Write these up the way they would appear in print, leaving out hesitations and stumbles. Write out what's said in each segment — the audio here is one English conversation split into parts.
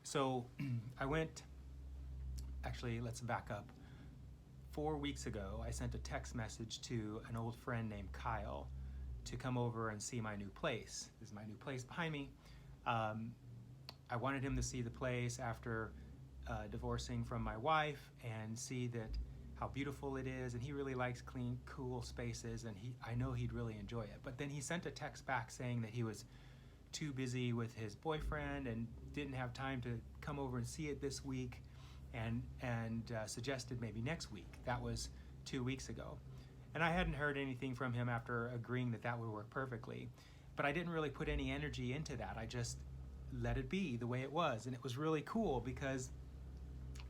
So I went, actually, let's back up. 4 weeks ago, I sent a text message to an old friend named Kyle to come over and see my new place. This is my new place behind me. I wanted him to see the place after divorcing from my wife and see that how beautiful it is, and he really likes clean, cool spaces, and I know he'd really enjoy it. But then he sent a text back saying that he was too busy with his boyfriend and didn't have time to come over and see it this week, and suggested maybe next week. That was 2 weeks ago. And I hadn't heard anything from him after agreeing that that would work perfectly. But I didn't really put any energy into that. I just let it be the way it was. And it was really cool because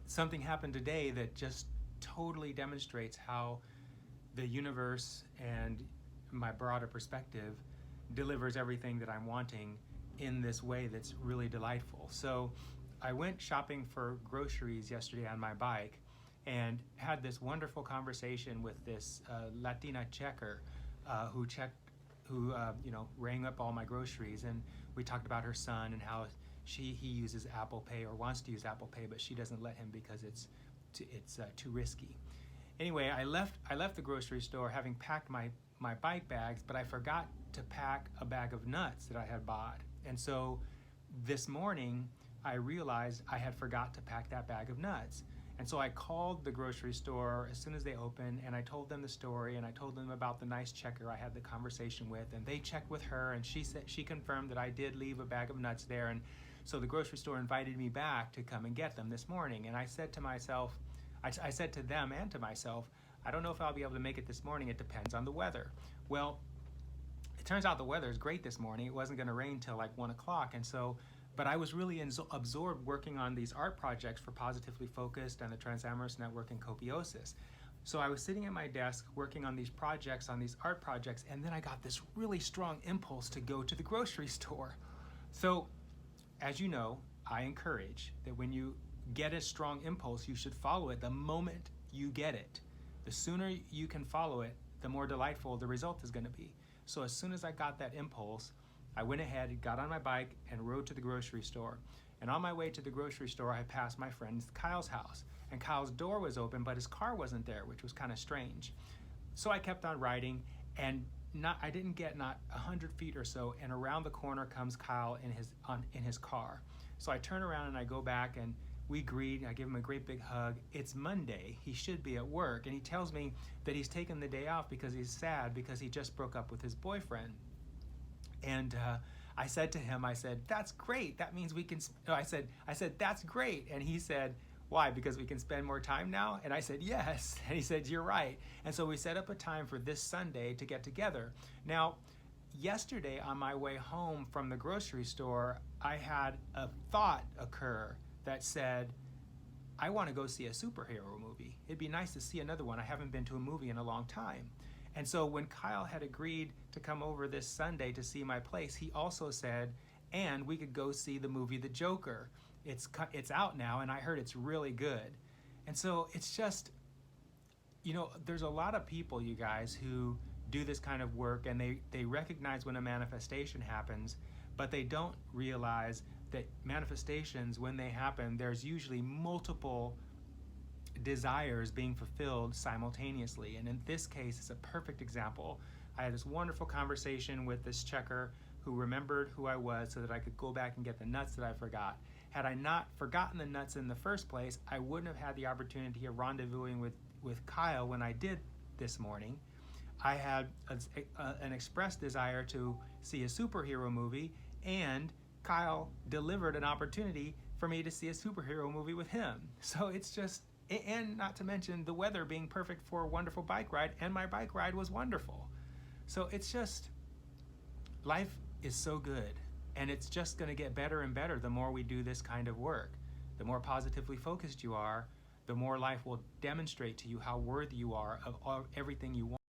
something happened today that just totally demonstrates how the universe and my broader perspective delivers everything that I'm wanting in this way that's really delightful. So I went shopping for groceries yesterday on my bike and had this wonderful conversation with this Latina checker who rang up all my groceries, and we talked about her son and how he uses Apple Pay or wants to use Apple Pay, but she doesn't let him because it's too risky. Anyway, I left the grocery store having packed my bike bags, but I forgot to pack a bag of nuts that I had bought. And so this morning I realized I had forgot to pack that bag of nuts. And so I called the grocery store as soon as they opened, and I told them the story, and I told them about the nice checker I had the conversation with, and they checked with her, and she confirmed that I did leave a bag of nuts there. And so the grocery store invited me back to come and get them this morning. And I said to myself, I said to them and to myself, I don't know if I'll be able to make it this morning. It depends on the weather. Well, it turns out the weather is great this morning. It wasn't going to rain till like 1 o'clock. And so, but I was really absorbed working on these art projects for Positively Focused and the Transamorous Network and Copiosis. So I was sitting at my desk working on these projects, on these art projects, and then I got this really strong impulse to go to the grocery store. So, as you know, I encourage that when you get a strong impulse, you should follow it the moment you get it. The sooner you can follow it, the more delightful the result is going to be. So as soon as I got that impulse, I went ahead, got on my bike, and rode to the grocery store. And on my way to the grocery store, I passed my friend Kyle's house. And Kyle's door was open, but his car wasn't there, which was kind of strange. So I kept on riding, and I didn't get not 100 feet or so, and around the corner comes Kyle in his car. So I turn around and I go back, and we greet. I give him a great big hug. It's Monday. He should be at work, and he tells me that he's taken the day off because he's sad because he just broke up with his boyfriend. And I said to him, I said, that's great. That means we can, I said, that's great. And he said, why? Because we can spend more time now? And I said, yes. And he said, you're right. And so we set up a time for this Sunday to get together. Now, yesterday on my way home from the grocery store, I had a thought occur that said, I want to go see a superhero movie. It'd be nice to see another one. I haven't been to a movie in a long time. And so when Kyle had agreed to come over this Sunday to see my place, he also said, and we could go see the movie The Joker. It's out now, and I heard it's really good. And so it's just, there's a lot of people, you guys, who do this kind of work, and they recognize when a manifestation happens, but they don't realize that manifestations, when they happen, there's usually multiple desires being fulfilled simultaneously. And in this case, it's a perfect example. I had this wonderful conversation with this checker who remembered who I was so that I could go back and get the nuts that I forgot. Had I not forgotten the nuts in the first place, I wouldn't have had the opportunity of rendezvousing with Kyle when I did this morning. I had an expressed desire to see a superhero movie, and Kyle delivered an opportunity for me to see a superhero movie with him. So it's just, and not to mention the weather being perfect for a wonderful bike ride, and my bike ride was wonderful. So it's just, life is so good, and it's just going to get better and better the more we do this kind of work. The more positively focused you are, the more life will demonstrate to you how worthy you are of everything you want.